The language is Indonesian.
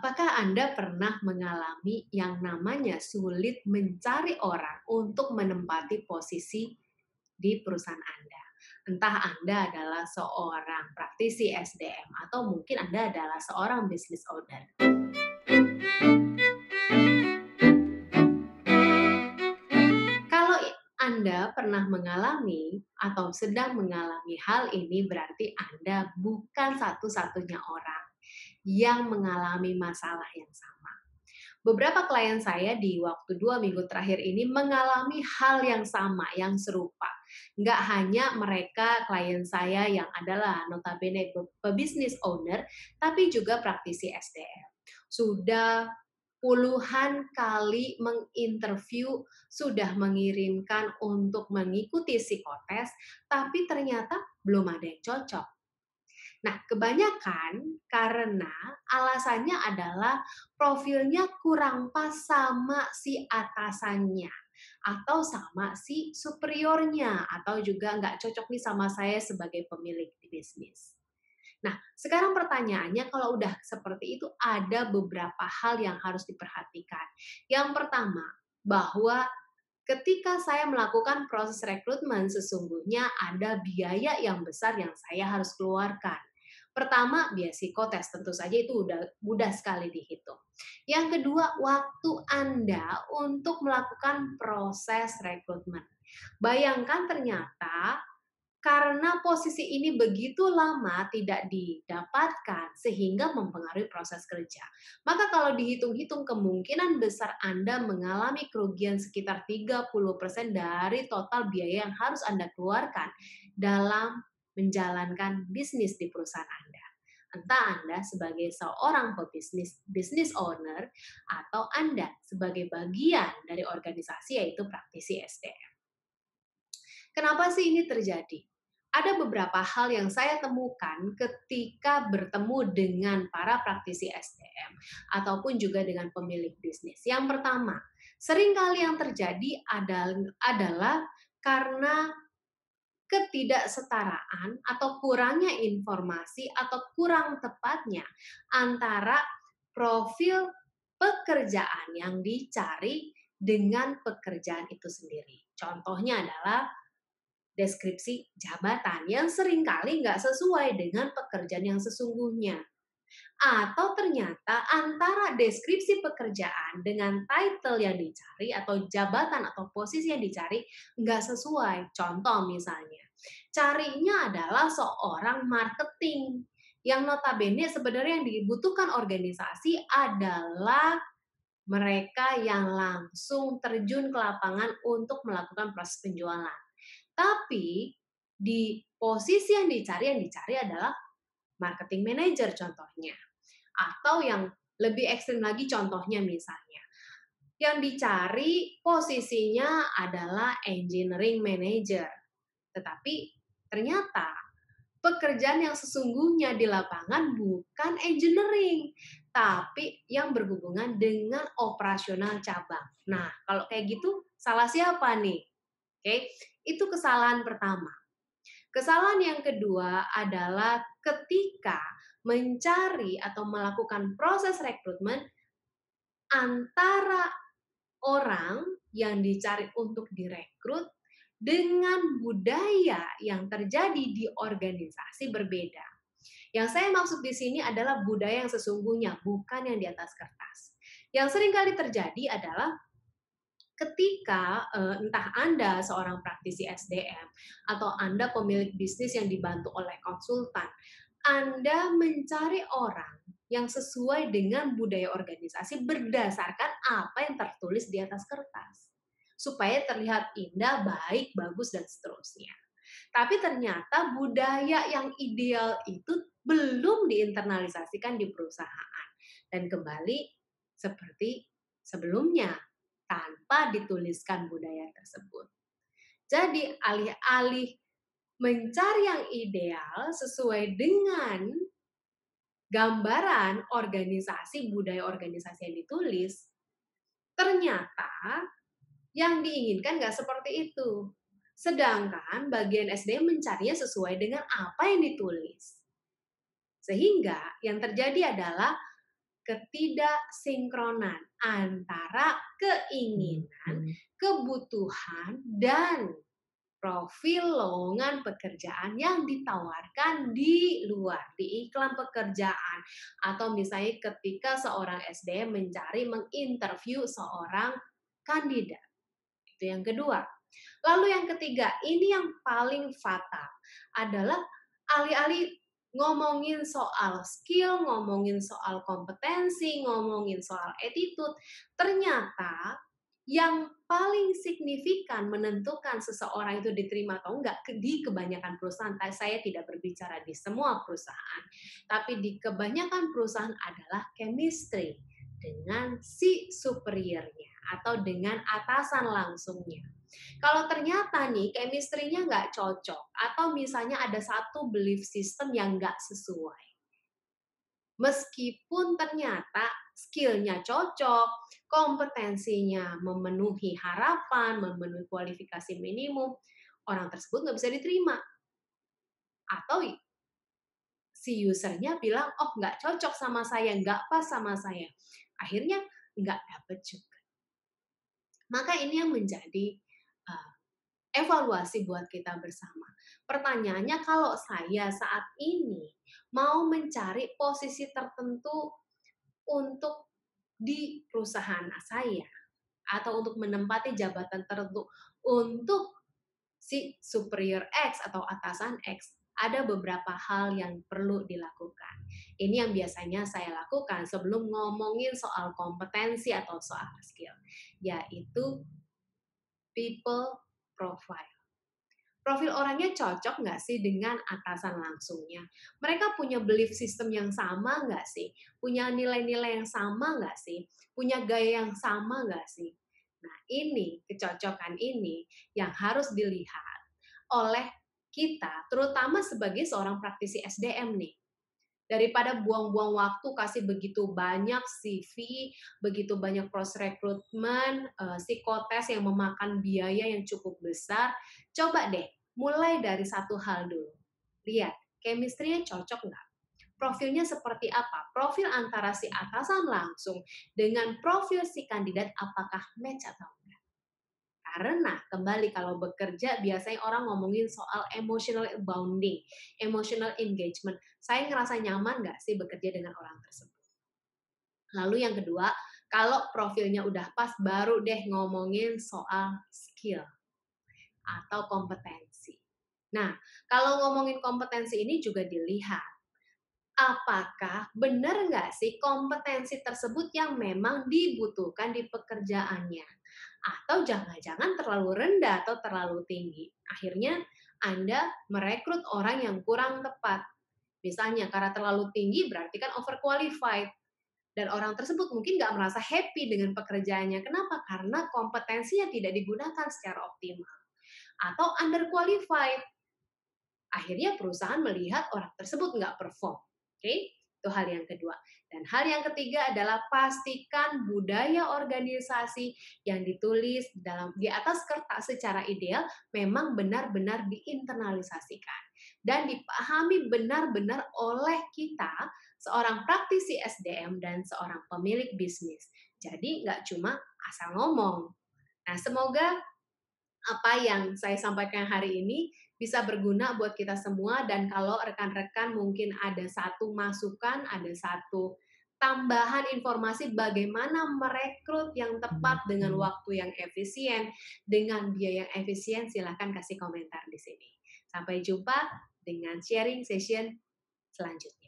Apakah Anda pernah mengalami yang namanya sulit mencari orang untuk menempati posisi di perusahaan Anda? Entah Anda adalah seorang praktisi SDM atau mungkin Anda adalah seorang business owner. Kalau Anda pernah mengalami atau sedang mengalami hal ini, berarti Anda bukan satu-satunya orang yang mengalami masalah yang sama. Beberapa klien saya di waktu 2 minggu terakhir ini mengalami hal yang sama, yang serupa. Nggak hanya mereka klien saya yang adalah notabene pebisnis owner, tapi juga praktisi SDM. Sudah puluhan kali menginterview, sudah mengirimkan untuk mengikuti psikotes, tapi ternyata belum ada yang cocok. Nah, kebanyakan karena alasannya adalah profilnya kurang pas sama si atasannya atau sama si superiornya atau juga nggak cocok nih sama saya sebagai pemilik bisnis. Nah, sekarang pertanyaannya kalau udah seperti itu ada beberapa hal yang harus diperhatikan. Yang pertama, bahwa ketika saya melakukan proses rekrutmen sesungguhnya ada biaya yang besar yang saya harus keluarkan. Pertama, biaya psikotes, tentu saja itu udah mudah sekali dihitung. Yang kedua, waktu Anda untuk melakukan proses rekrutmen. Bayangkan ternyata karena posisi ini begitu lama tidak didapatkan sehingga mempengaruhi proses kerja. Maka kalau dihitung-hitung kemungkinan besar Anda mengalami kerugian sekitar 30% dari total biaya yang harus Anda keluarkan dalam menjalankan bisnis di perusahaan Anda. Entah Anda sebagai seorang pebisnis, business owner, atau Anda sebagai bagian dari organisasi yaitu praktisi SDM. Kenapa sih ini terjadi? Ada beberapa hal yang saya temukan ketika bertemu dengan para praktisi SDM ataupun juga dengan pemilik bisnis. Yang pertama, seringkali yang terjadi adalah karena ketidaksetaraan atau kurangnya informasi atau kurang tepatnya antara profil pekerjaan yang dicari dengan pekerjaan itu sendiri. Contohnya adalah deskripsi jabatan yang seringkali nggak sesuai dengan pekerjaan yang sesungguhnya. Atau ternyata antara deskripsi pekerjaan dengan title yang dicari atau jabatan atau posisi yang dicari nggak sesuai. Contoh misalnya, carinya adalah seorang marketing yang notabene sebenarnya yang dibutuhkan organisasi adalah mereka yang langsung terjun ke lapangan untuk melakukan proses penjualan. Tapi di posisi yang dicari adalah marketing manager contohnya. Atau yang lebih ekstrim lagi contohnya misalnya. Yang dicari posisinya adalah engineering manager. Tetapi ternyata pekerjaan yang sesungguhnya di lapangan bukan engineering, tapi yang berhubungan dengan operasional cabang. Nah, kalau kayak gitu salah siapa nih? Oke, itu kesalahan pertama. Kesalahan yang kedua adalah ketika mencari atau melakukan proses rekrutmen antara orang yang dicari untuk direkrut dengan budaya yang terjadi di organisasi berbeda. Yang saya maksud di sini adalah budaya yang sesungguhnya, bukan yang di atas kertas. Yang seringkali terjadi adalah ketika entah Anda seorang praktisi SDM atau Anda pemilik bisnis yang dibantu oleh konsultan, Anda mencari orang yang sesuai dengan budaya organisasi berdasarkan apa yang tertulis di atas kertas. Supaya terlihat indah, baik, bagus, dan seterusnya. Tapi ternyata budaya yang ideal itu belum diinternalisasikan di perusahaan. Dan kembali seperti sebelumnya, tanpa dituliskan budaya tersebut. Jadi alih-alih mencari yang ideal sesuai dengan gambaran organisasi, budaya organisasi yang ditulis, ternyata yang diinginkan nggak seperti itu. Sedangkan bagian SDM mencarinya sesuai dengan apa yang ditulis. Sehingga yang terjadi adalah ketidaksinkronan antara keinginan, kebutuhan, dan profil lowongan pekerjaan yang ditawarkan di luar, di iklan pekerjaan. Atau misalnya ketika seorang SDM mencari menginterview seorang kandidat. Itu yang kedua. Lalu yang ketiga, ini yang paling fatal adalah alih-alih ngomongin soal skill, ngomongin soal kompetensi, ngomongin soal attitude, ternyata yang paling signifikan menentukan seseorang itu diterima atau enggak di kebanyakan perusahaan, saya tidak berbicara di semua perusahaan, tapi di kebanyakan perusahaan adalah chemistry dengan si superiornya atau dengan atasan langsungnya. Kalau ternyata nih chemistry-nya nggak cocok atau misalnya ada satu belief system yang nggak sesuai. Meskipun ternyata skill-nya cocok, kompetensinya memenuhi harapan, memenuhi kualifikasi minimum, orang tersebut nggak bisa diterima. Atau si usernya bilang, oh nggak cocok sama saya, nggak pas sama saya. Akhirnya nggak dapet juga. Maka ini yang menjadi evaluasi buat kita bersama. Pertanyaannya, kalau saya saat ini mau mencari posisi tertentu untuk di perusahaan saya atau untuk menempati jabatan tertentu untuk si superior X atau atasan X, ada beberapa hal yang perlu dilakukan. Ini yang biasanya saya lakukan sebelum ngomongin soal kompetensi atau soal skill, yaitu people profile. Profil orangnya cocok nggak sih dengan atasan langsungnya? Mereka punya belief system yang sama nggak sih? Punya nilai-nilai yang sama nggak sih? Punya gaya yang sama nggak sih? Nah, ini, kecocokan ini yang harus dilihat oleh kita, terutama sebagai seorang praktisi SDM nih. Daripada buang-buang waktu kasih begitu banyak CV, begitu banyak proses rekrutmen, psikotes yang memakan biaya yang cukup besar, coba deh mulai dari satu hal dulu. Lihat, chemistry-nya cocok nggak? Profilnya seperti apa? Profil antara si atasan langsung dengan profil si kandidat apakah match atau enggak? Karena kembali kalau bekerja biasanya orang ngomongin soal emotional bonding, emotional engagement. Saya ngerasa nyaman nggak sih bekerja dengan orang tersebut? Lalu yang kedua, kalau profilnya udah pas, baru deh ngomongin soal skill atau kompetensi. Nah, kalau ngomongin kompetensi ini juga dilihat, apakah benar nggak sih kompetensi tersebut yang memang dibutuhkan di pekerjaannya? Atau jangan-jangan terlalu rendah atau terlalu tinggi. Akhirnya Anda merekrut orang yang kurang tepat. Misalnya karena terlalu tinggi berarti kan overqualified. Dan orang tersebut mungkin nggak merasa happy dengan pekerjaannya. Kenapa? Karena kompetensinya tidak digunakan secara optimal. Atau underqualified. Akhirnya perusahaan melihat orang tersebut nggak perform. Oke? Itu hal yang kedua. Dan hal yang ketiga adalah pastikan budaya organisasi yang ditulis di atas kertas secara ideal memang benar-benar diinternalisasikan dan dipahami benar-benar oleh kita, seorang praktisi SDM dan seorang pemilik bisnis. Jadi nggak cuma asal ngomong. Nah, semoga apa yang saya sampaikan hari ini bisa berguna buat kita semua, dan kalau rekan-rekan mungkin ada satu masukan, ada satu tambahan informasi bagaimana merekrut yang tepat dengan waktu yang efisien, dengan biaya yang efisien, silahkan kasih komentar di sini. Sampai jumpa dengan sharing session selanjutnya.